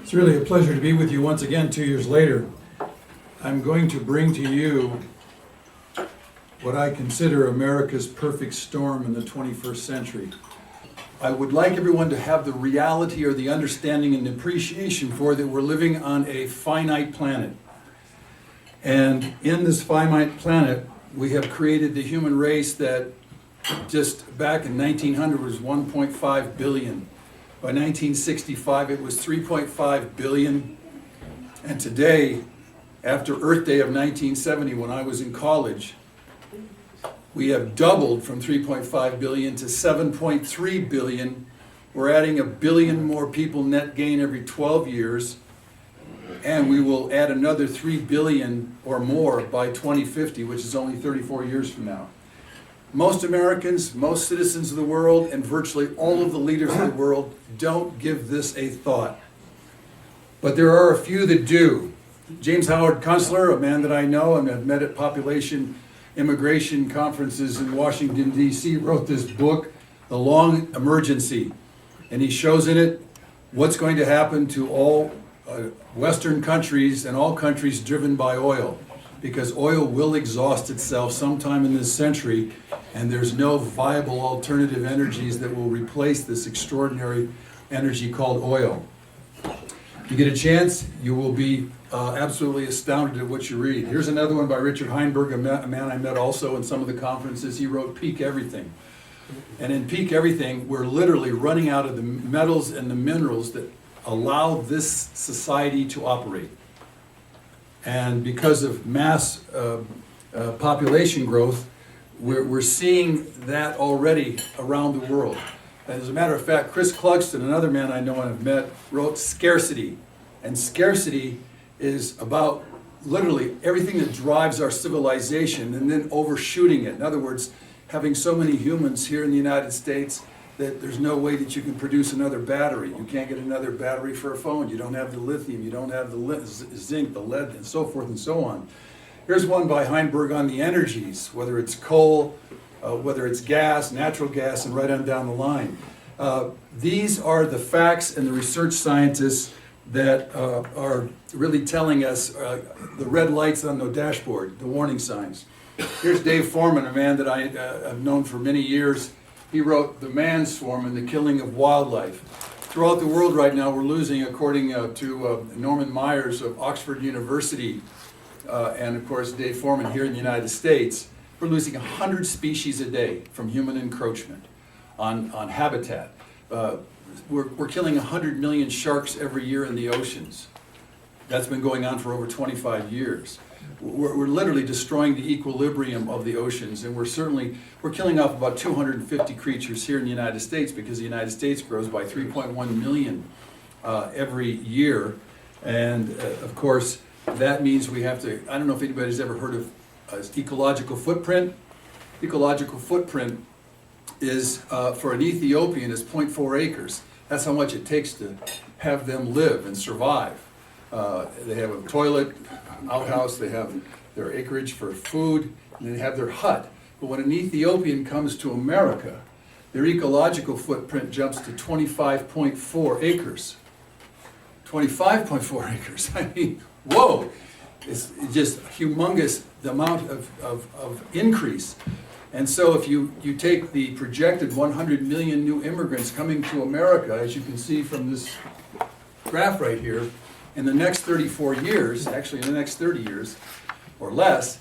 It's really a pleasure to be with you once again 2 years later. I'm going to bring to you what I consider America's perfect storm in the 21st century. I would like everyone to have the reality or the understanding and appreciation for that we're living on a finite planet. And in this finite planet, we have created the human race that just back in 1900 was 1.5 billion. By 1965, it was 3.5 billion. And today, after Earth Day of 1970, when I was in college, we have doubled from 3.5 billion to 7.3 billion. We're adding 1 billion more people net gain every 12 years. And we will add another 3 billion or more by 2050, which is only 34 years from now. Most Americans, most citizens of the world, and virtually all of the leaders of the world don't give this a thought. But there are a few that do. James Howard Kunstler, a man that I know and have met at population immigration conferences in Washington, D.C., wrote this book, The Long Emergency. And he shows in it what's going to happen to all Western countries and all countries driven by oil. Because oil will exhaust itself sometime in this century, and there's no viable alternative energies that will replace this extraordinary energy called oil. If you get a chance, you will be absolutely astounded at what you read. Here's another one by Richard Heinberg, a man I met also in some of the conferences. He wrote Peak Everything. And in Peak Everything, we're literally running out of the metals and the minerals that allow this society to operate. And because of mass population growth, we're seeing that already around the world. As a matter of fact, Chris Clugston, another man I know and have met, wrote Scarcity. And scarcity is about literally everything that drives our civilization and then overshooting it. In other words, having so many humans here in the United States that there's no way that you can produce another battery. You can't get another battery for a phone. You don't have the lithium. You don't have the zinc, the lead, and so forth and so on. Here's one by Heinberg on the energies, whether it's coal, whether it's gas, natural gas, and right on down the line. These are the facts and the research scientists that are really telling us the red lights on the dashboard, the warning signs. Here's Dave Foreman, a man that I have known for many years. He wrote The Man Swarm and the Killing of Wildlife. Throughout the world right now, we're losing, according to Norman Myers of Oxford University, and of course Dave Foreman here in the United States, we're losing 100 species a day from human encroachment on habitat. We're killing 100 million sharks every year in the oceans. That's been going on for over 25 years. We're literally destroying the equilibrium of the oceans, and we're killing off about 250 creatures here in the United States because the United States grows by 3.1 million every year. And of course, that means we have to, I don't know if anybody's ever heard of ecological footprint. Ecological footprint is, for an Ethiopian, is 0.4 acres. That's how much it takes to have them live and survive. They have a toilet, outhouse, they have their acreage for food, and they have their hut. But when an Ethiopian comes to America, their ecological footprint jumps to 25.4 acres. 25.4 acres. I mean, whoa! It's just humongous, the amount of increase. And so if you take the projected 100 million new immigrants coming to America, as you can see from this graph right here, in the next 34 years, actually in the next 30 years or less,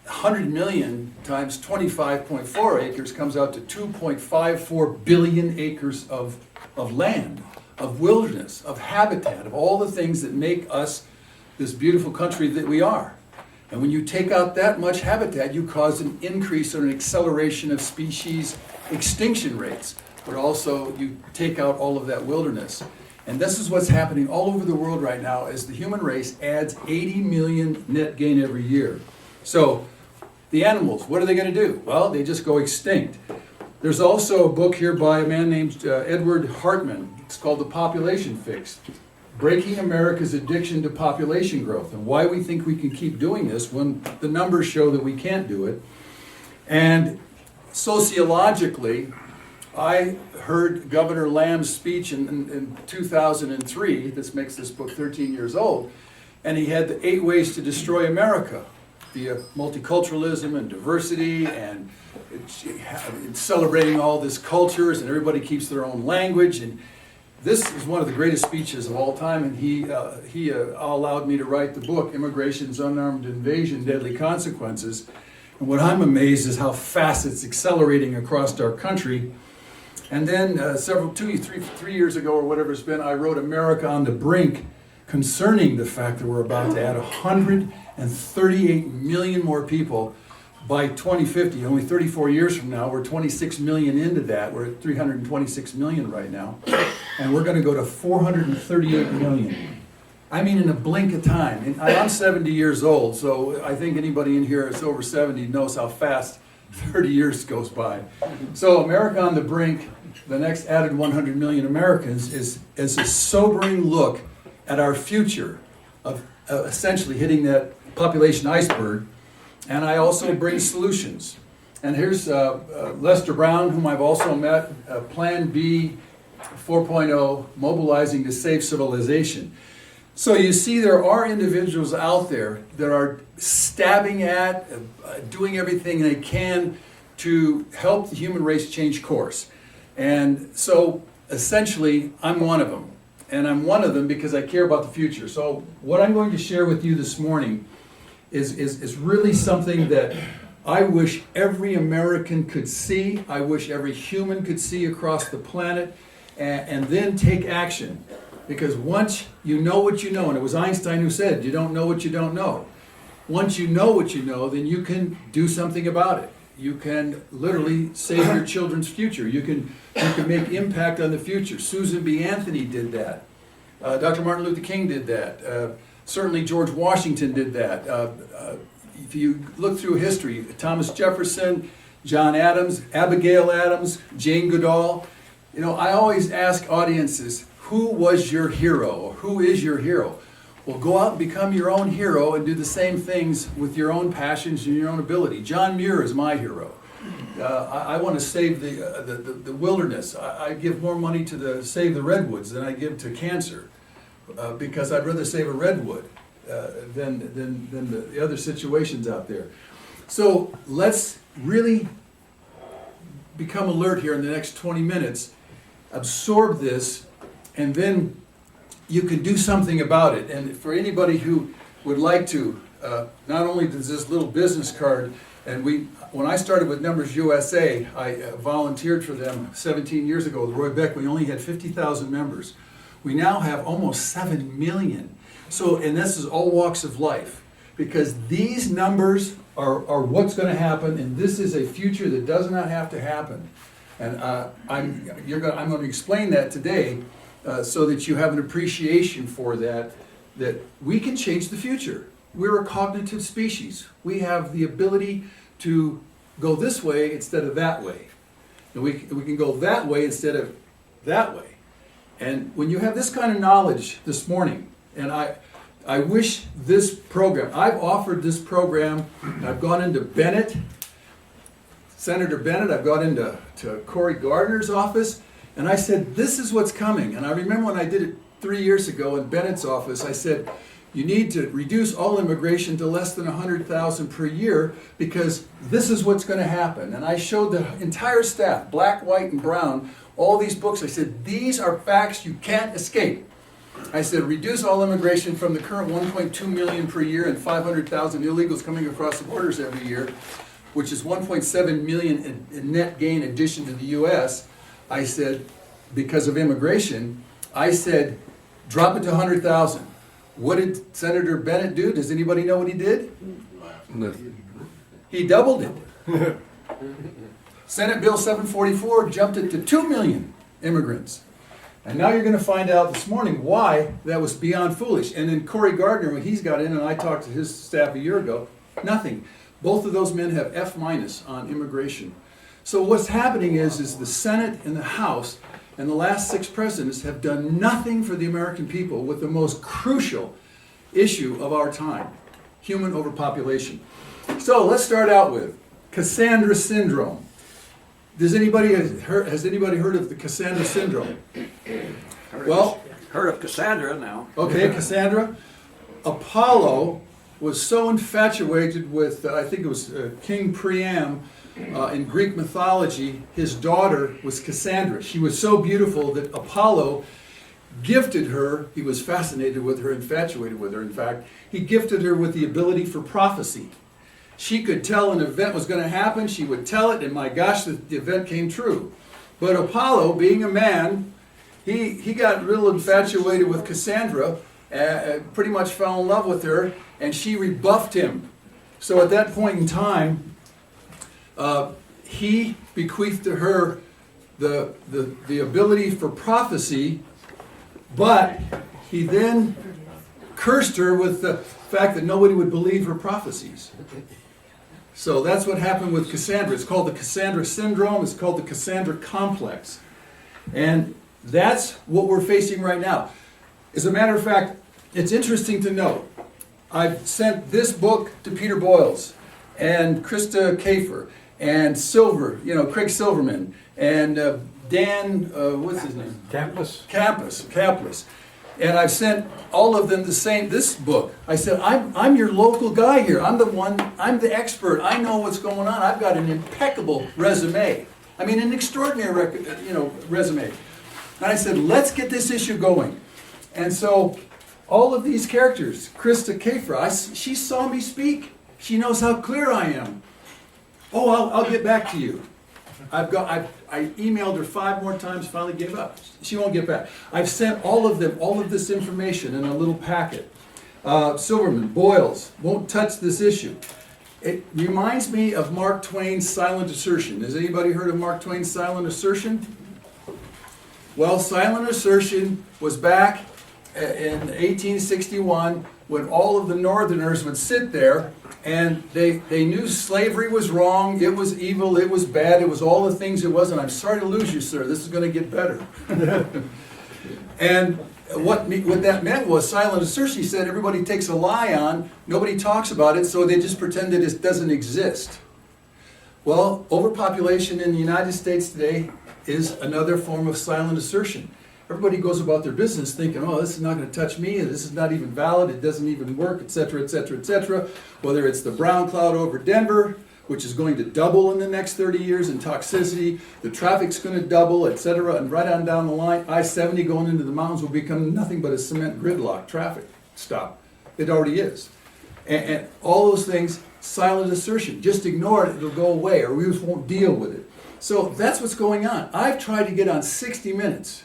100 million times 25.4 acres comes out to 2.54 billion acres of land, of wilderness, of habitat, of all the things that make us this beautiful country that we are. And when you take out that much habitat, you cause an increase or an acceleration of species extinction rates, but also you take out all of that wilderness. And this is what's happening all over the world right now as the human race adds 80 million net gain every year. So the animals, what are they going to do? Well, they just go extinct. There's also a book here by a man named Edward Hartman. It's called The Population Fix, Breaking America's Addiction to Population Growth, and why we think we can keep doing this when the numbers show that we can't do it. And sociologically, I heard Governor Lamb's speech in 2003. This makes this book 13 years old. And he had the 8 ways to destroy America via multiculturalism and diversity and it's celebrating all this cultures and everybody keeps their own language. And this is one of the greatest speeches of all time. And he allowed me to write the book, Immigration's Unarmed Invasion, Deadly Consequences. And what I'm amazed is how fast it's accelerating across our country. And then 3 years ago or whatever it's been, I wrote America on the Brink, concerning the fact that we're about to add 138 million more people by 2050. Only 34 years from now, we're 26 million into that. We're at 326 million right now. And we're going to go to 438 million. I mean, in a blink of time. And I'm 70 years old, so I think anybody in here that's over 70 knows how fast 30 years goes by. So America on the Brink, the next added 100 million Americans, is a sobering look at our future of essentially hitting that population iceberg. And I also bring solutions. And here's Lester Brown, whom I've also met, Plan B 4.0, mobilizing to save civilization. So you see there are individuals out there that are stabbing at, doing everything they can to help the human race change course. And so essentially, I'm one of them. And I'm one of them because I care about the future. So what I'm going to share with you this morning is really something that I wish every American could see. I wish every human could see across the planet and then take action. Because once you know what you know, and it was Einstein who said, you don't know what you don't know. Once you know what you know, then you can do something about it. You can literally save your children's future. You can make impact on the future. Susan B. Anthony did that. Dr. Martin Luther King did that. Certainly George Washington did that. If you look through history, Thomas Jefferson, John Adams, Abigail Adams, Jane Goodall. You know, I always ask audiences, who was your hero or who is your hero? Well, go out and become your own hero and do the same things with your own passions and your own ability. John Muir is my hero. I want to save the wilderness. I give more money to save the redwoods than I give to cancer because I'd rather save a redwood than the other situations out there. So let's really become alert here in the next 20 minutes, absorb this, and then you can do something about it. And for anybody who would like to, not only does this little business card, and when I started with Numbers USA, I volunteered for them 17 years ago with Roy Beck. We only had 50,000 members. We now have almost 7 million. So, and this is all walks of life, because these numbers are what's going to happen, and this is a future that does not have to happen. And I'm going to explain that today. So that you have an appreciation for that we can change the future. We're a cognitive species. We have the ability to go this way instead of that way. And we can go that way instead of that way. And when you have this kind of knowledge this morning, and I wish this program, I've offered this program, I've gone into Bennett, Senator Bennett, I've gone into Cory Gardner's office, and I said, this is what's coming. And I remember when I did it 3 years ago in Bennett's office, I said, you need to reduce all immigration to less than 100,000 per year because this is what's going to happen. And I showed the entire staff, black, white, and brown, all these books. I said, these are facts you can't escape. I said, reduce all immigration from the current 1.2 million per year and 500,000 illegals coming across the borders every year, which is 1.7 million in net gain addition to the U.S., I said, because of immigration, I said, drop it to 100,000. What did Senator Bennett do? Does anybody know what he did? He doubled it. Senate Bill 744 jumped it to 2 million immigrants. And now you're going to find out this morning why that was beyond foolish. And then Cory Gardner, when he's got in, and I talked to his staff a year ago, nothing. Both of those men have F- on immigration. So what's happening is the Senate and the House and the last 6 presidents have done nothing for the American people with the most crucial issue of our time, human overpopulation. So let's start out with Cassandra syndrome. has anybody heard of the Cassandra syndrome? Well, Heard of Cassandra now. okay, Cassandra. Apollo was so infatuated with, I think it was King Priam in Greek mythology. His daughter was Cassandra. She was so beautiful that Apollo gifted her, he was fascinated with her, infatuated with her, in fact. He gifted her with the ability for prophecy. She could tell an event was going to happen, she would tell it, and my gosh, the event came true. But Apollo, being a man, he got real infatuated with Cassandra, pretty much fell in love with her, and she rebuffed him. So at that point in time, he bequeathed to her the ability for prophecy, but he then cursed her with the fact that nobody would believe her prophecies. So that's what happened with Cassandra. It's called the Cassandra syndrome. It's called the Cassandra complex. And that's what we're facing right now. As a matter of fact, it's interesting to note, I've sent this book to Peter Boyles and Krista Kafer and Craig Silverman and Dan, what's his name? Campus. And I've sent all of them this book. I said, I'm your local guy here. I'm the expert. I know what's going on. I've got an impeccable resume. I mean, an extraordinary, resume. And I said, let's get this issue going. And so, all of these characters, Krista Kafer, she saw me speak. She knows how clear I am. Oh, I'll get back to you. I emailed her 5 more times, finally gave up. She won't get back. I've sent all of this information in a little packet. Silverman, Boyles, won't touch this issue. It reminds me of Mark Twain's silent assertion. Has anybody heard of Mark Twain's silent assertion? Well, silent assertion was back in 1861 when all of the Northerners would sit there and they knew slavery was wrong, it was evil, it was bad, it was all the things it was, and I'm sorry to lose you, sir, this is going to get better. And what that meant was silent assertion. He said everybody takes a lie on, nobody talks about it, so they just pretend that it doesn't exist. Well, overpopulation in the United States today is another form of silent assertion. Everybody goes about their business thinking, oh, this is not going to touch me, this is not even valid, it doesn't even work, etc., etc., etc. Whether it's the brown cloud over Denver, which is going to double in the next 30 years in toxicity, the traffic's going to double, etc., and right on down the line, I-70 going into the mountains will become nothing but a cement gridlock traffic stop. It already is. And all those things, silent assertion. Just ignore it, it'll go away, or we just won't deal with it. So that's what's going on. I've tried to get on 60 Minutes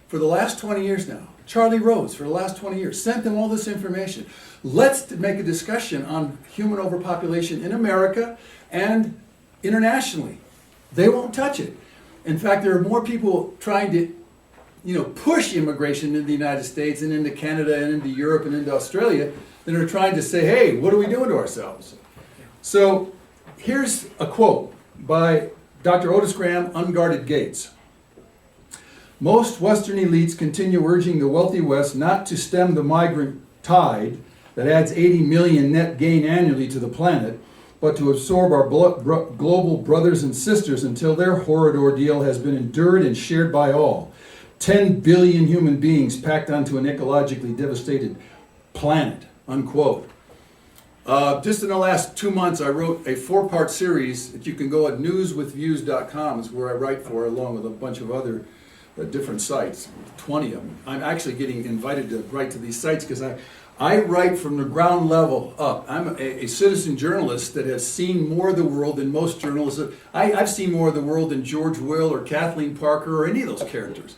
for the last 20 years now. Charlie Rose for the last 20 years. Sent them all this information. Let's make a discussion on human overpopulation in America and internationally. They won't touch it. In fact, there are more people trying to push immigration into the United States and into Canada and into Europe and into Australia than are trying to say, hey, what are we doing to ourselves? So here's a quote by Dr. Otis Graham, Unguarded Gates. Most Western elites continue urging the wealthy West not to stem the migrant tide that adds 80 million net gain annually to the planet, but to absorb our global brothers and sisters until their horrid ordeal has been endured and shared by all. 10 billion human beings packed onto an ecologically devastated planet, unquote. Just in the last 2 months, I wrote a 4-part series that you can go at newswithviews.com, is where I write for, along with a bunch of other different sites, 20 of them. I'm actually getting invited to write to these sites because I write from the ground level up. I'm a citizen journalist that has seen more of the world than most journalists. I've seen more of the world than George Will or Kathleen Parker or any of those characters.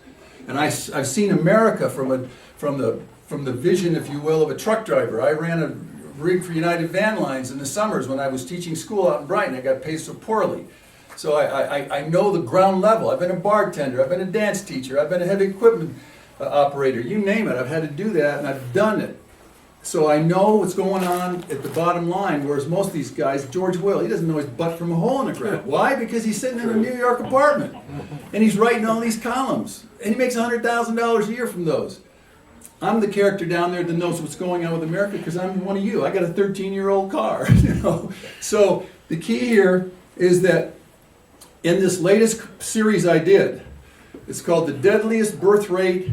And I've seen America from the vision, if you will, of a truck driver. I ran a rig for United Van Lines in the summers when I was teaching school out in Brighton. I got paid so poorly. So I know the ground level. I've been a bartender, I've been a dance teacher, I've been a heavy equipment operator, you name it. I've had to do that and I've done it. So I know what's going on at the bottom line, whereas most of these guys, George Will, he doesn't know his butt from a hole in the ground. Why? Because he's sitting in a New York apartment and he's writing all these columns and he makes $100,000 a year from those. I'm the character down there that knows what's going on with America because I'm one of you. I got a 13-year-old car. So the key here is that in this latest series I did, it's called The Deadliest Birth Rate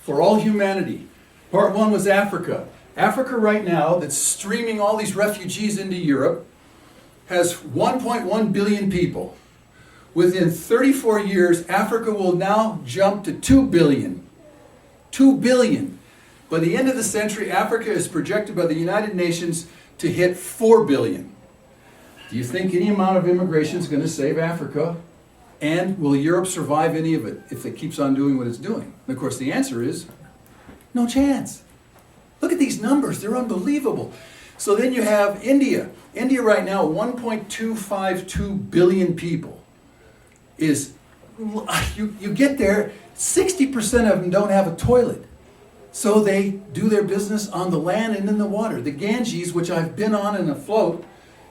for All Humanity. Part 1 was Africa. Africa right now, that's streaming all these refugees into Europe, has 1.1 billion people. Within 34 years, Africa will now jump to 2 billion. 2 billion. By the end of the century, Africa is projected by the United Nations to hit 4 billion. Do you think any amount of immigration is going to save Africa? And will Europe survive any of it if it keeps on doing what it's doing? And of course, the answer is no chance. Look at these numbers, they're unbelievable. So then you have India. India right now, 1.252 billion people. You get there, 60% of them don't have a toilet. So they do their business on the land and in the water. The Ganges, which I've been on and afloat,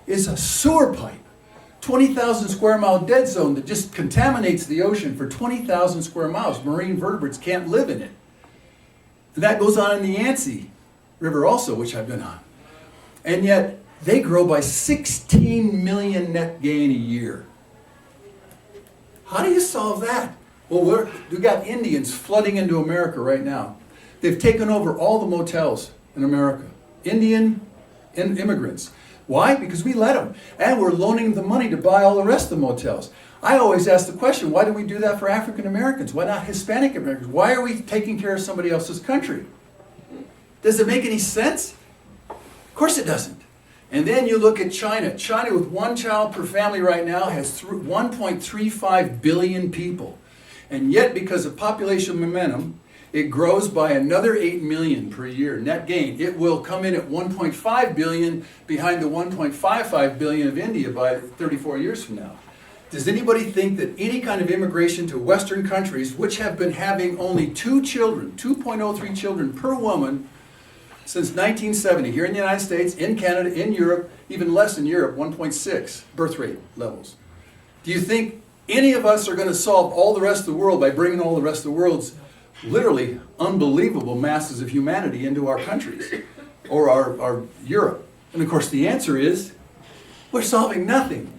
is a sewer pipe. 20,000 square mile dead zone that just contaminates the ocean for 20,000 square miles. Marine vertebrates can't live in it. And that goes on in the Yangtze River also, which I've been on. And yet, they grow by 16 million net gain a year. How do you solve that? Well, we've got Indians flooding into America right now. They've taken over all the motels in America. Indian immigrants. Why? Because we let them. And we're loaning them the money to buy all the rest of the motels. I always ask the question, why do we do that for African Americans? Why not Hispanic Americans? Why are we taking care of somebody else's country? Does it make any sense? Of course it doesn't. And then you look at China. China, with one child per family right now, has 1.35 billion people. And yet, because of population momentum, it grows by another 8 million per year, net gain. It will come in at 1.5 billion behind the 1.55 billion of India by 34 years from now. Does anybody think that any kind of immigration to Western countries, which have been having only 2 children, 2.03 children per woman, since 1970, here in the United States, in Canada, in Europe, even less in Europe, 1.6 birth rate levels. Do you think any of us are going to solve all the rest of the world by bringing all the rest of the world's literally unbelievable masses of humanity into our countries or our Europe? And of course the answer is, we're solving nothing.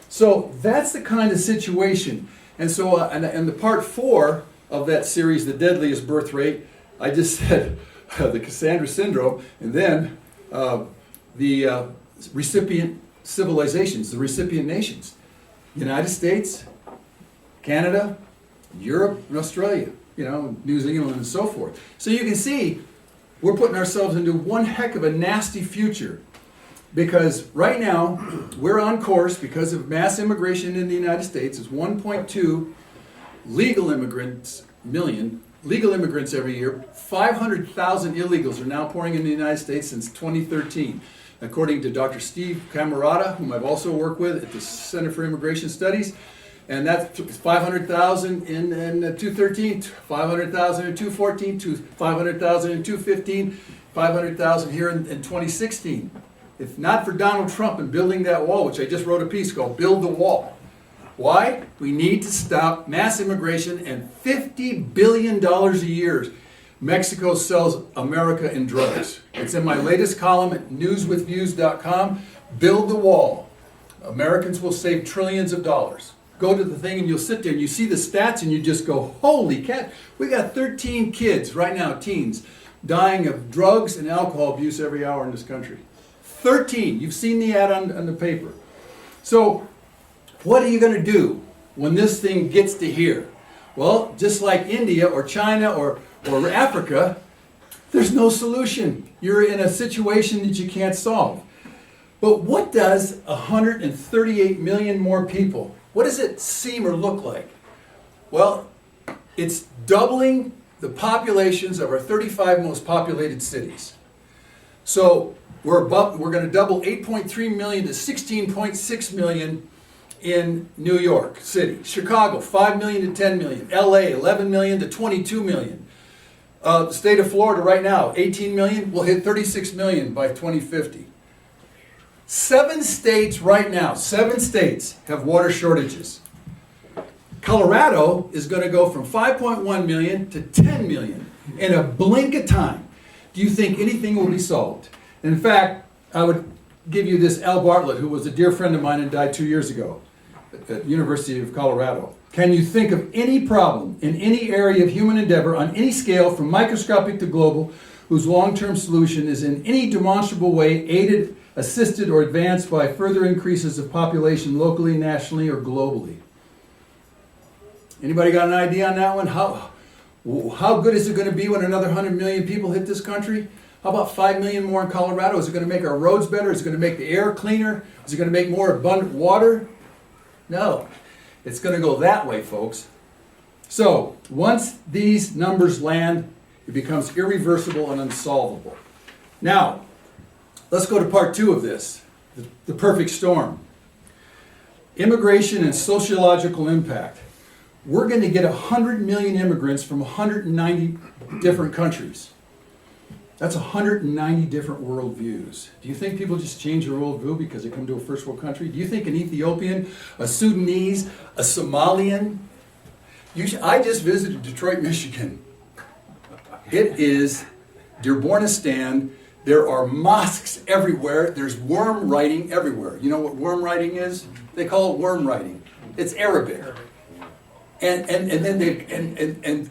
So that's the kind of situation. And so, and the part 4 of that series, The Deadliest Birth Rate, I just said, the Cassandra syndrome, and then the recipient civilizations, the recipient nations. United States, Canada, Europe, and Australia, New Zealand and so forth. So you can see we're putting ourselves into one heck of a nasty future, because right now we're on course because of mass immigration in the United States. It's 1.2 million legal immigrants every year. 500,000 illegals are now pouring into the United States since 2013. According to Dr. Steve Camarata, whom I've also worked with at the Center for Immigration Studies, and that's 500,000 in 2013, 500,000 in 2014, 500,000 in 2015, 500,000 here in 2016. If not for Donald Trump and building that wall, which I just wrote a piece called Build the Wall. Why? We need to stop mass immigration, and $50 billion a year Mexico sells America in drugs. It's in my latest column at newswithviews.com. Build the wall. Americans will save trillions of dollars. Go to the thing and you'll sit there and you see the stats and you just go, holy cat. We got 13 kids right now, teens, dying of drugs and alcohol abuse every hour in this country. 13. You've seen the ad on the paper. So what are you going to do when this thing gets to here? Well, just like India or China or Africa, there's no solution. You're in a situation that you can't solve. But what does 138 million more people, what does it seem or look like? Well, it's doubling the populations of our 35 most populated cities. So we're going to double 8.3 million to 16.6 million in New York City. Chicago, 5 million to 10 million. LA, 11 million to 22 million. The state of Florida right now, 18 million, will hit 36 million by 2050. 7 states right now, 7 states have water shortages. Colorado is going to go from 5.1 million to 10 million in a blink of time. Do you think anything will be solved? In fact, I would give you this Al Bartlett, who was a dear friend of mine and died 2 years ago. at University of Colorado. Can you think of any problem in any area of human endeavor on any scale from microscopic to global whose long-term solution is in any demonstrable way aided, assisted, or advanced by further increases of population locally, nationally, or globally? Anybody got an idea on that one? How good is it going to be when another 100 million people hit this country? How about 5 million more in Colorado? Is it going to make our roads better? Is it going to make the air cleaner? Is it going to make more abundant water? No. It's going to go that way, folks. So, once these numbers land, it becomes irreversible and unsolvable. Now, let's go to part 2 of this, the perfect storm. Immigration and sociological impact. We're going to get 100 million immigrants from 190 different countries. That's 190 different worldviews. Do you think people just change their worldview because they come to a first world country? Do you think an Ethiopian, a Sudanese, a Somalian? I just visited Detroit, Michigan. It is Dearbornistan. There are mosques everywhere. There's worm writing everywhere. You know what worm writing is? They call it worm writing. It's Arabic. And then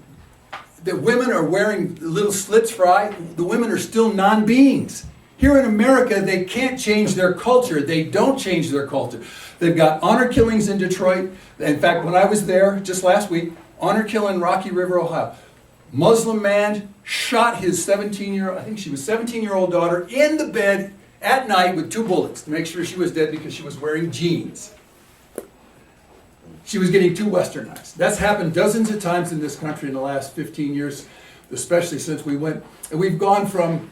the women are wearing little slits for eye. The women are still non-beings. Here in America, they can't change their culture. They don't change their culture. They've got honor killings in Detroit. In fact, when I was there just last week, honor kill in Rocky River, Ohio. Muslim man shot his 17-year-old, I think she was 17-year-old daughter in the bed at night with 2 bullets to make sure she was dead because she was wearing jeans. She was getting too westernized. That's happened dozens of times in this country in the last 15 years, especially since we went. And we've gone from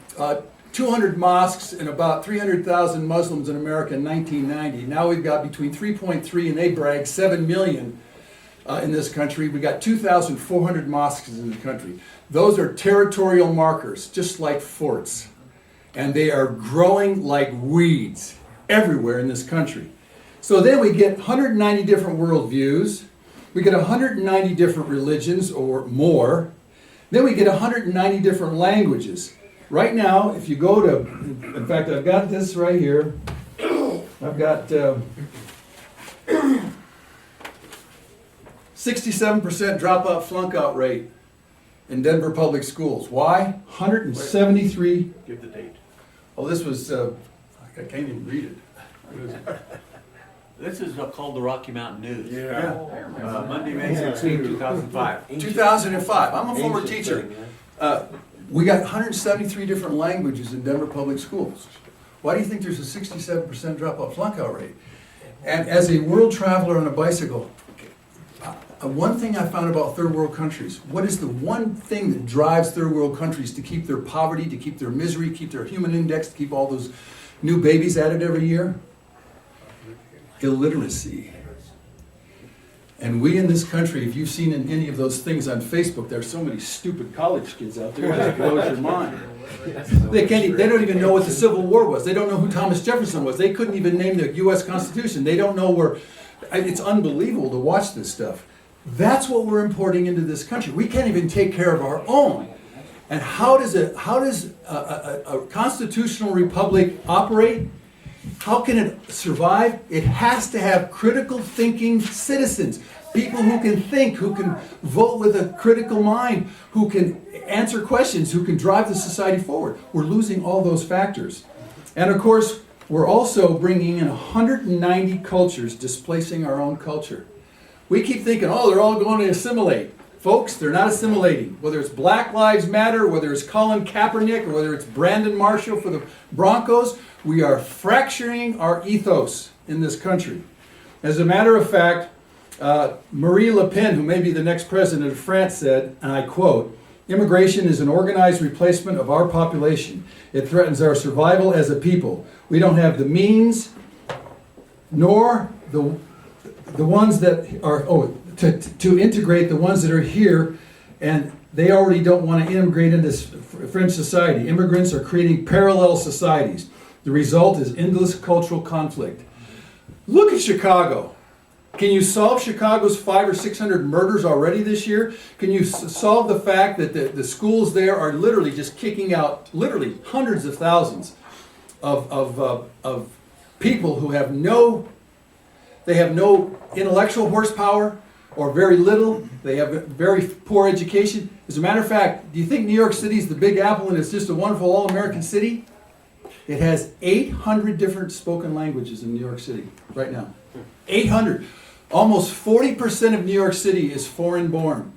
200 mosques and about 300,000 Muslims in America in 1990. Now we've got between 3.3 and they brag 7 million in this country. We've got 2,400 mosques in the country. Those are territorial markers, just like forts. And they are growing like weeds everywhere in this country. So then we get 190 different worldviews, we get 190 different religions or more, then we get 190 different languages. Right now, if you go to, in fact, I've got this right here, I've got 67% dropout flunk-out rate in Denver public schools. Why? 173. Give the date. Oh, this was, I can't even read it. This is called the Rocky Mountain News. Yeah. Monday, May 16, 2005. 2005. I'm a former teacher. We got 173 different languages in Denver public schools. Why do you think there's a 67% dropout flunk-out rate? And as a world traveler on a bicycle, one thing I found about third world countries, what is the one thing that drives third world countries to keep their poverty, to keep their misery, keep their human index, to keep all those new babies added every year? Illiteracy. And we in this country, if you've seen in any of those things on Facebook, there's so many stupid college kids out there that blows your mind. They don't even know what the Civil War was. They don't know who Thomas Jefferson was. They couldn't even name the U.S. Constitution. They don't know where. It's unbelievable to watch this stuff. That's what we're importing into this country. We can't even take care of our own. And how does a constitutional republic operate? How can it survive? It has to have critical thinking citizens, people who can think, who can vote with a critical mind, who can answer questions, who can drive the society forward. We're losing all those factors. And of course, we're also bringing in 190 cultures, displacing our own culture. We keep thinking, oh, they're all going to assimilate. Folks, they're not assimilating. Whether it's Black Lives Matter, whether it's Colin Kaepernick, or whether it's Brandon Marshall for the Broncos, we are fracturing our ethos in this country. As a matter of fact, Marie Le Pen, who may be the next president of France, said, and I quote, "Immigration is an organized replacement of our population. It threatens our survival as a people. We don't have the means, nor the ones that are, to integrate the ones that are here, and they already don't want to immigrate into French society. Immigrants are creating parallel societies. The result is endless cultural conflict." Look at Chicago. Can you solve Chicago's 500 or 600 murders already this year? Can you solve the fact that the schools there are literally just kicking out literally hundreds of thousands of people who have no They have no intellectual horsepower, or very little. They have a very poor education. As a matter of fact, do you think New York City is the Big Apple and it's just a wonderful all-American city? It has 800 different spoken languages in New York City right now. 800. Almost 40% of New York City is foreign-born.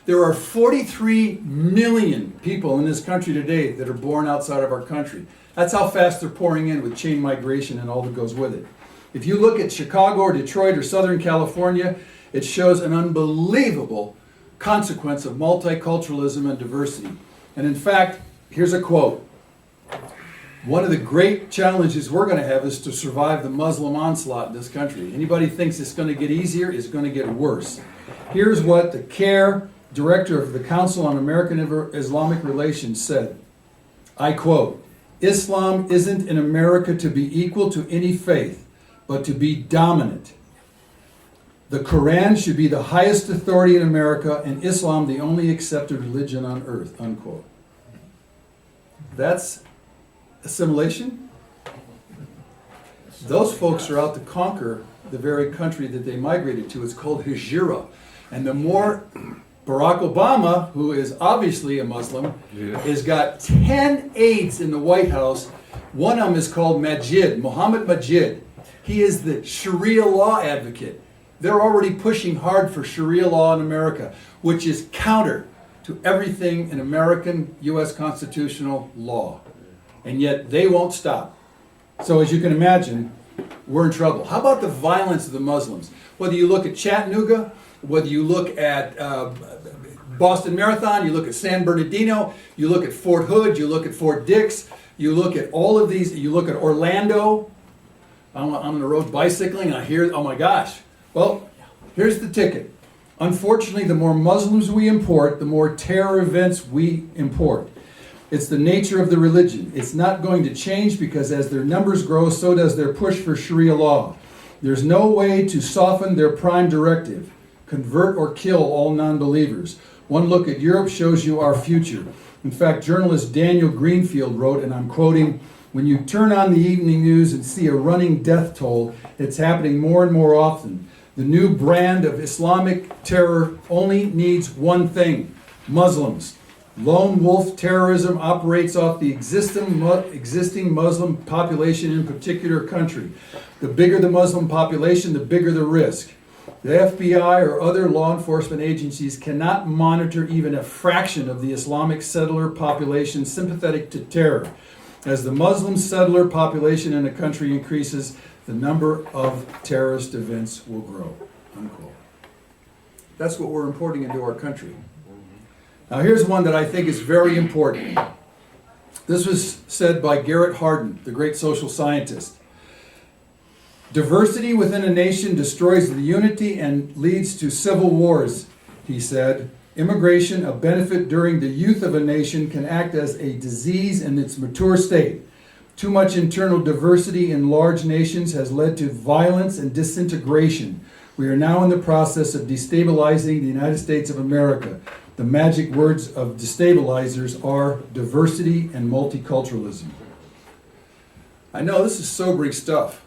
There are 43 million people in this country today that are born outside of our country. That's how fast they're pouring in with chain migration and all that goes with it. If you look at Chicago or Detroit or Southern California, it shows an unbelievable consequence of multiculturalism and diversity. And in fact, here's a quote. One of the great challenges we're going to have is to survive the Muslim onslaught in this country. Anybody thinks it's going to get easier, it's going to get worse. Here's what the CARE director of the Council on American Islamic Relations said. I quote, "Islam isn't in America to be equal to any faith, but to be dominant. The Quran should be the highest authority in America and Islam the only accepted religion on earth," unquote. That's assimilation? Those folks are out to conquer the very country that they migrated to. It's called Hijra. And the more Barack Obama, who is obviously a Muslim, has got 10 aides in the White House. One of them is called Mohammed Majid. He is the Sharia law advocate. They're already pushing hard for Sharia law in America, which is counter to everything in American U.S. constitutional law. And yet they won't stop. So as you can imagine, we're in trouble. How about the violence of the Muslims? Whether you look at Chattanooga, whether you look at Boston Marathon, you look at San Bernardino, you look at Fort Hood, you look at Fort Dix, you look at all of these, you look at Orlando. I'm on the road bicycling and I hear, oh my gosh. Well, here's the ticket. Unfortunately, the more Muslims we import, the more terror events we import. It's the nature of the religion. It's not going to change because as their numbers grow, so does their push for Sharia law. There's no way to soften their prime directive: convert or kill all non-believers. One look at Europe shows you our future. In fact, journalist Daniel Greenfield wrote, and I'm quoting, "When you turn on the evening news and see a running death toll, it's happening more and more often. The new brand of Islamic terror only needs one thing: Muslims. Lone wolf terrorism operates off the existing Muslim population in a particular country. The bigger the Muslim population, the bigger the risk. The FBI or other law enforcement agencies cannot monitor even a fraction of the Islamic settler population sympathetic to terror. As the Muslim settler population in a country increases, the number of terrorist events will grow," unquote. That's what we're importing into our country. Now here's one that I think is very important. This was said by Garrett Hardin, the great social scientist. "Diversity within a nation destroys the unity and leads to civil wars," he said. "Immigration, a benefit during the youth of a nation, can act as a disease in its mature state. Too much internal diversity in large nations has led to violence and disintegration. We are now in the process of destabilizing the United States of America. The magic words of destabilizers are diversity and multiculturalism." I know this is sobering stuff.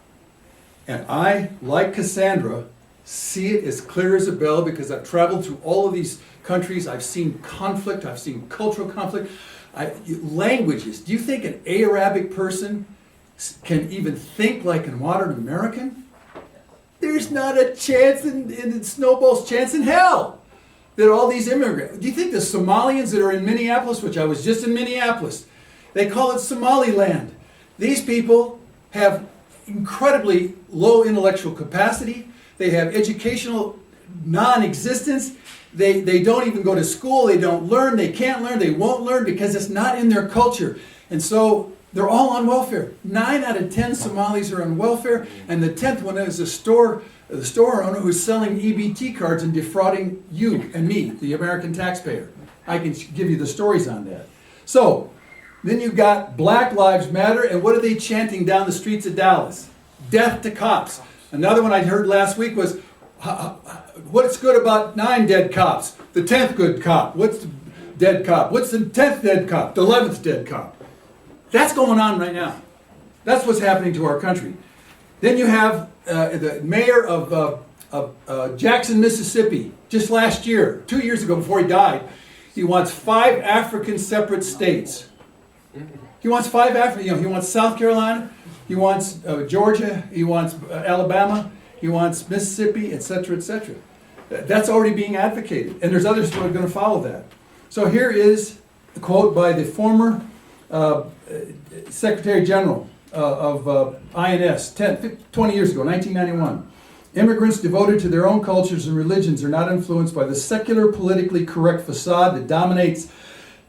And I, like Cassandra, see it as clear as a bell because I've traveled through all of these countries. I've seen conflict. I've seen cultural conflict. Languages. Do you think an Arabic person can even think like a modern American? There's not a chance in snowball's chance in hell that all these immigrants. Do you think the Somalians that are in Minneapolis, which I was just in Minneapolis, they call it Somaliland. These people have incredibly low intellectual capacity. They have educational non-existence. They don't even go to school. They don't learn. They can't learn. They won't learn because it's not in their culture. And so they're all on welfare. 9 out of 10 Somalis are on welfare, and the 10th one is the store owner who's selling EBT cards and defrauding you and me, the American taxpayer. I can give you the stories on that. So then you've got Black Lives Matter, and what are they chanting down the streets of Dallas? Death to cops. Another one I heard last week was, what's good about 9 dead cops? The 10th good cop. What's the dead cop? What's the 10th dead cop? The 11th dead cop. That's going on right now. That's what's happening to our country. Then you have the mayor of Jackson, Mississippi, just last year, 2 years ago before he died, he wants 5 African separate states. He wants 5 African, he wants South Carolina, he wants Georgia, he wants Alabama, he wants Mississippi, etc., etc. That's already being advocated, and there's others who are going to follow that. So here is a quote by the former Secretary General of INS 20 years ago, 1991. Immigrants devoted to their own cultures and religions are not influenced by the secular, politically correct facade that dominates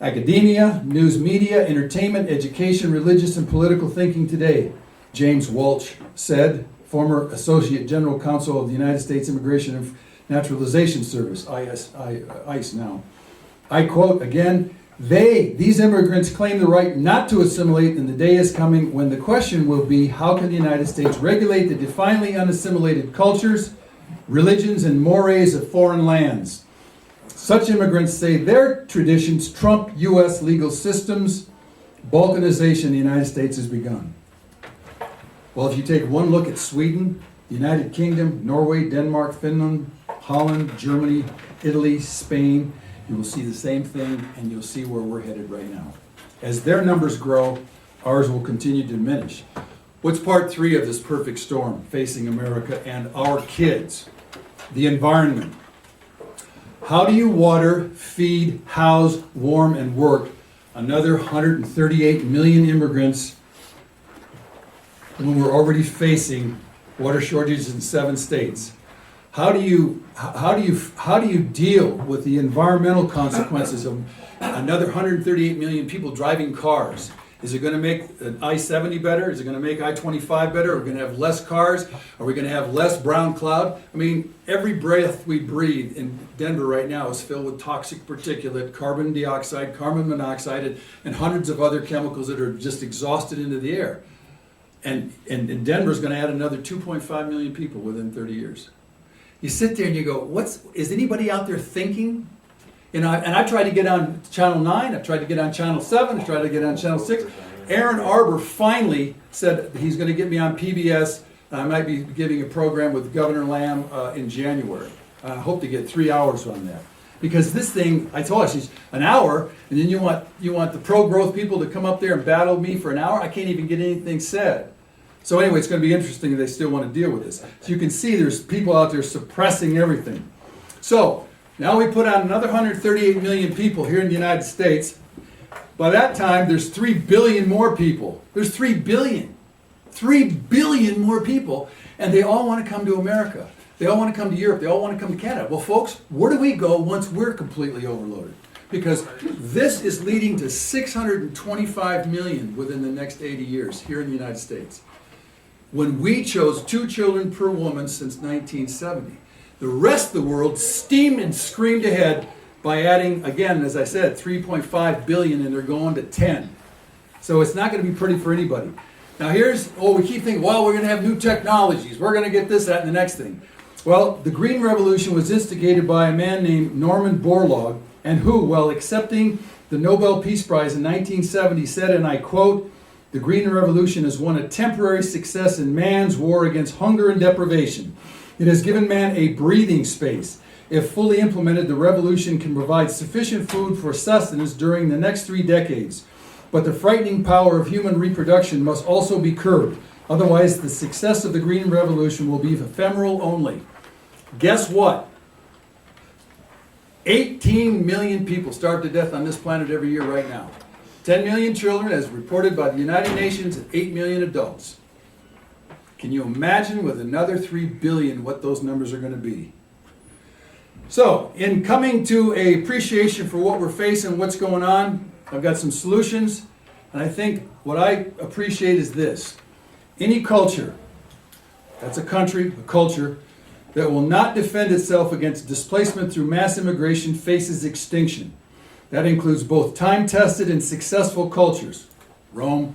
academia, news media, entertainment, education, religious, and political thinking today. James Walsh said, former Associate General Counsel of the United States Immigration and Naturalization Service, ICE now. I quote again, these immigrants claim the right not to assimilate, and the day is coming when the question will be, how can the United States regulate the definitely unassimilated cultures, religions, and mores of foreign lands? Such immigrants say their traditions trump U.S. legal systems. Balkanization in the United States has begun. Well, if you take one look at Sweden, the United Kingdom, Norway, Denmark, Finland, Holland, Germany, Italy, Spain, you will see the same thing, and you'll see where we're headed right now. As their numbers grow, ours will continue to diminish. What's part 3 of this perfect storm facing America and our kids? The environment. How do you water, feed, house, warm, and work another 138 million immigrants when we're already facing water shortages in 7 states? How do you deal with the environmental consequences of another 138 million people driving cars? Is it going to make I-70 better? Is it going to make I-25 better? Are we going to have less cars? Are we going to have less brown cloud? I mean, every breath we breathe in Denver right now is filled with toxic particulate, carbon dioxide, carbon monoxide, and hundreds of other chemicals that are just exhausted into the air. And Denver's going to add another 2.5 million people within 30 years. You sit there and you go, is anybody out there thinking? And I tried to get on Channel 9, I tried to get on Channel 7, I tried to get on Channel 6. Aaron Arbor finally said he's going to get me on PBS. I might be giving a program with Governor Lamb in January. I hope to get 3 hours on that. Because this thing, I told you, she's an hour, and then you want the pro-growth people to come up there and battle me for an hour? I can't even get anything said. So anyway, it's going to be interesting if they still want to deal with this. So you can see there's people out there suppressing everything. So now we put on another 138 million people here in the United States. By that time, there's 3 billion more people. There's 3 billion. 3 billion more people, and they all want to come to America. They all want to come to Europe. They all want to come to Canada. Well, folks, where do we go once we're completely overloaded? Because this is leading to 625 million within the next 80 years here in the United States. When we chose 2 children per woman since 1970. The rest of the world steamed and screamed ahead by adding, again, as I said, 3.5 billion, and they're going to 10. So it's not going to be pretty for anybody. Now we keep thinking, well, we're going to have new technologies. We're going to get this, that, and the next thing. Well, the Green Revolution was instigated by a man named Norman Borlaug, and who, while accepting the Nobel Peace Prize in 1970, said, and I quote, "The Green Revolution has won a temporary success in man's war against hunger and deprivation. It has given man a breathing space. If fully implemented, the revolution can provide sufficient food for sustenance during the next 3 decades. But the frightening power of human reproduction must also be curbed. Otherwise, the success of the Green Revolution will be ephemeral only." Guess what? 18 million people starve to death on this planet every year right now. 10 million children, as reported by the United Nations, and 8 million adults. Can you imagine with another 3 billion what those numbers are going to be? So, in coming to an appreciation for what we're facing, what's going on, I've got some solutions, and I think what I appreciate is this. Any culture, that's a country, a culture, that will not defend itself against displacement through mass immigration faces extinction. That includes both time-tested and successful cultures. Rome.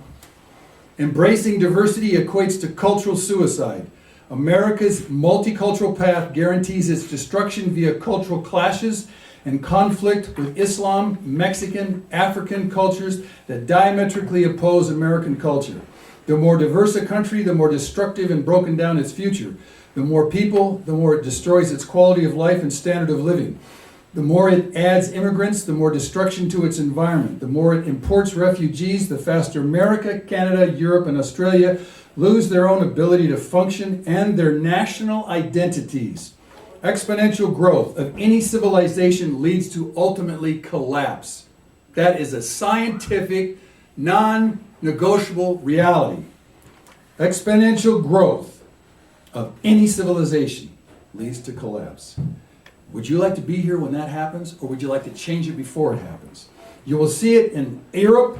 Embracing diversity equates to cultural suicide. America's multicultural path guarantees its destruction via cultural clashes and conflict with Islam, Mexican, African cultures that diametrically oppose American culture. The more diverse a country, the more destructive and broken down its future. The more people, the more it destroys its quality of life and standard of living. The more it adds immigrants, the more destruction to its environment. The more it imports refugees, the faster America, Canada, Europe, and Australia lose their own ability to function and their national identities. Exponential growth of any civilization leads to ultimately collapse. That is a scientific, non-negotiable reality. Exponential growth of any civilization leads to collapse. Would you like to be here when that happens, or would you like to change it before it happens? You will see it in Europe.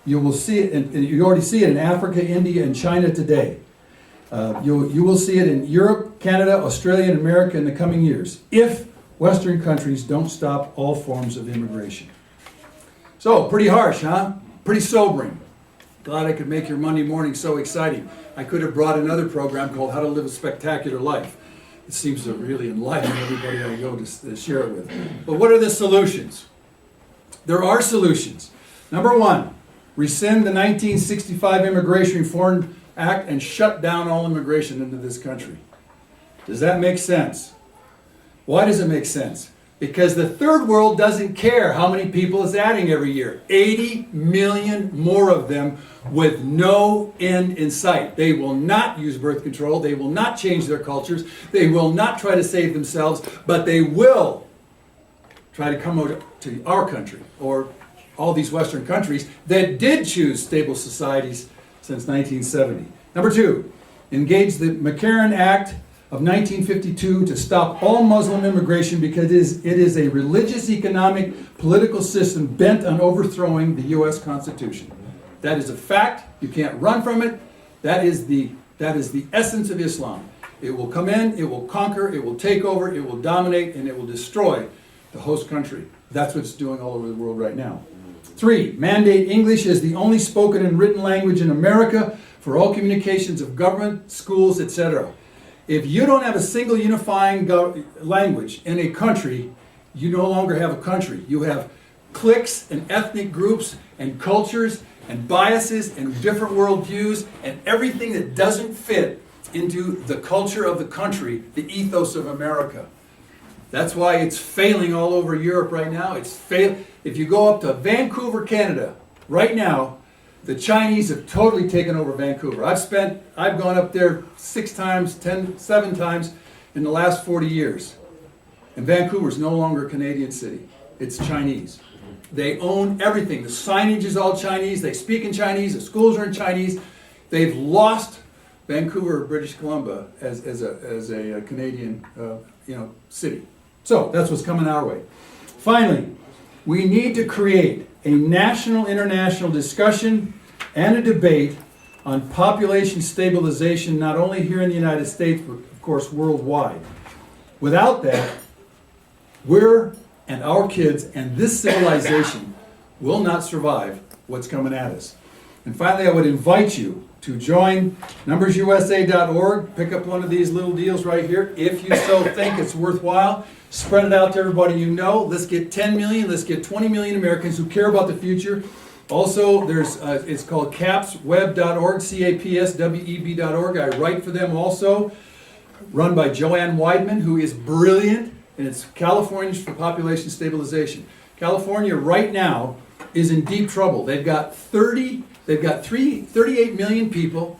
You will see it, you already see it in Africa, India, and China today. You will see it in Europe, Canada, Australia, and America in the coming years, if Western countries don't stop all forms of immigration. So, pretty harsh, huh? Pretty sobering. Glad I could make your Monday morning so exciting. I could have brought another program called How to Live a Spectacular Life. It seems to really enlighten everybody I go to share it with. But what are the solutions? There are solutions. Number one, rescind the 1965 Immigration Reform Act and shut down all immigration into this country. Does that make sense? Why does it make sense? Because the third world doesn't care how many people it's adding every year. 80 million more of them with no end in sight. They will not use birth control. They will not change their cultures. They will not try to save themselves, but they will try to come out to our country or all these Western countries that did choose stable societies since 1970. Number two, engage the McCarran Act of 1952 to stop all Muslim immigration because it is a religious, economic, political system bent on overthrowing the U.S. Constitution. That is a fact. You can't run from it. That is the essence of Islam. It will come in, it will conquer, it will take over, it will dominate, and it will destroy the host country. That's what it's doing all over the world right now. 3, mandate English as the only spoken and written language in America for all communications of government, schools, etc. If you don't have a single unifying language in a country, you no longer have a country. You have cliques and ethnic groups and cultures and biases and different worldviews and everything that doesn't fit into the culture of the country, the ethos of America. That's why it's failing all over Europe right now. If you go up to Vancouver, Canada, right now, the Chinese have totally taken over Vancouver. I've gone up there 7 times in the last 40 years. And Vancouver's no longer a Canadian city. It's Chinese. They own everything. The signage is all Chinese. They speak in Chinese. The schools are in Chinese. They've lost Vancouver, British Columbia, as a Canadian city. So that's what's coming our way. Finally, we need to create a national, international discussion and a debate on population stabilization, not only here in the United States, but of course worldwide. Without that, we're and our kids and this civilization will not survive what's coming at us. And finally, I would invite you to join numbersusa.org. Pick up one of these little deals right here if you so think it's worthwhile. Spread it out to everybody you know. Let's get 10 million, let's get 20 million Americans who care about the future. Also, it's called capsweb.org, capsweb.org. I write for them also, run by Joanne Weidman, who is brilliant, and it's Californians for Population Stabilization. California right now is in deep trouble. They've got 38 million people.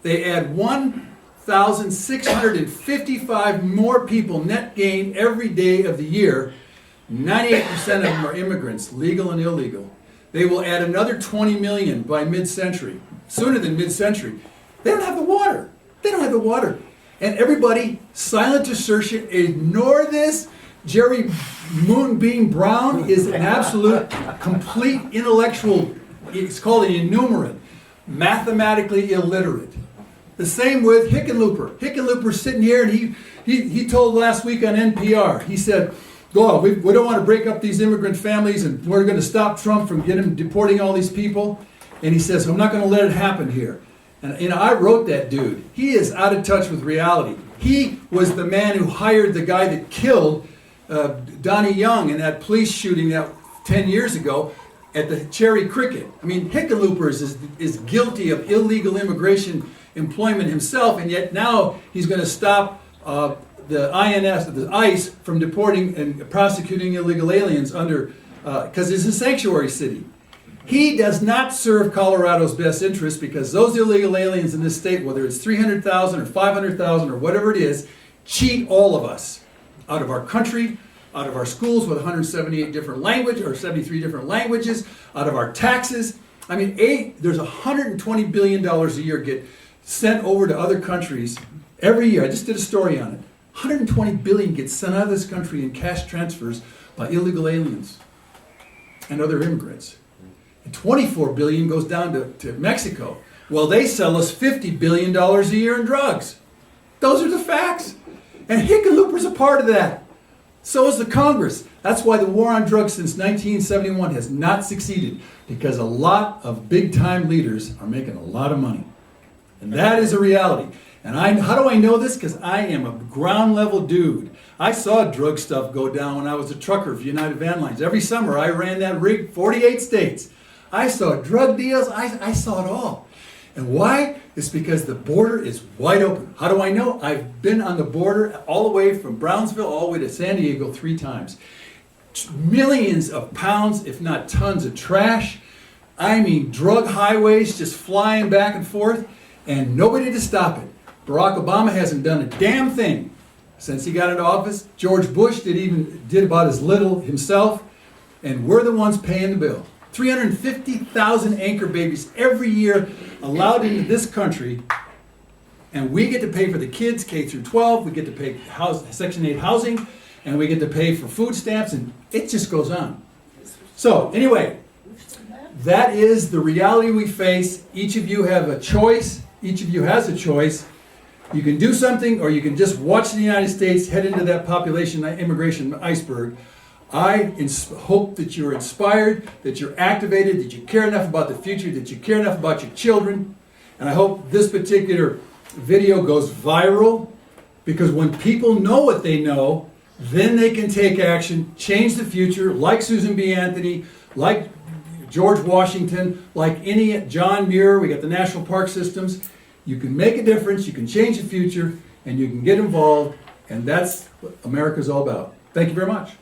They add 1,655 more people net gain every day of the year. 98% of them are immigrants, legal and illegal. They will add another 20 million by mid-century, sooner than mid-century. They don't have the water. They don't have the water. And everybody, silent assertion, ignore this. Jerry Moonbeam Brown is an absolute, complete intellectual, it's called an enumerate, mathematically illiterate. The same with Hickenlooper. Hickenlooper's sitting here and he told last week on NPR, he said, "Oh, we don't want to break up these immigrant families and we're going to stop Trump from deporting all these people." And he says, "I'm not going to let it happen here." And I wrote that dude. He is out of touch with reality. He was the man who hired the guy that killed Donnie Young in that police shooting that 10 years ago. at the Cherry Cricket. I mean, Hickenloopers is guilty of illegal immigration employment himself, and yet now he's going to stop the ICE from deporting and prosecuting illegal aliens because it's a sanctuary city. He does not serve Colorado's best interest because those illegal aliens in this state, whether it's 300,000 or 500,000 or whatever it is, cheat all of us out of our country, out of our schools with 178 different languages or 73 different languages, out of our taxes. I mean, there's $120 billion a year get sent over to other countries every year. I just did a story on it. 120 billion gets sent out of this country in cash transfers by illegal aliens and other immigrants. And 24 billion goes down to Mexico. Well, they sell us $50 billion a year in drugs. Those are the facts. And Hickenlooper's a part of that. So is the Congress. That's why the war on drugs since 1971 has not succeeded, because a lot of big-time leaders are making a lot of money. And that is a reality. And how do I know this? Because I am a ground-level dude. I saw drug stuff go down when I was a trucker for United Van Lines. Every summer I ran that rig 48 states. I saw drug deals. I saw it all. And why? It's because the border is wide open. How do I know? I've been on the border all the way from Brownsville all the way to San Diego 3 times. Millions of pounds, if not tons of trash. I mean, drug highways just flying back and forth, and nobody to stop it. Barack Obama hasn't done a damn thing since he got into office. George Bush did about as little himself, and we're the ones paying the bill. 350,000 anchor babies every year allowed into this country, and we get to pay for the kids K through 12, we get to pay Section 8 housing, and we get to pay for food stamps, and it just goes on. So anyway, that is the reality we face. Each of you have a choice. Each of you has a choice. You can do something, or you can just watch the United States head into that population immigration iceberg. I hope that you're inspired, that you're activated, that you care enough about the future, that you care enough about your children. And I hope this particular video goes viral, because when people know what they know, then they can take action, change the future, like Susan B. Anthony, like George Washington, like John Muir. We got the national park systems. You can make a difference, you can change the future, and you can get involved, and that's what America's all about. Thank you very much.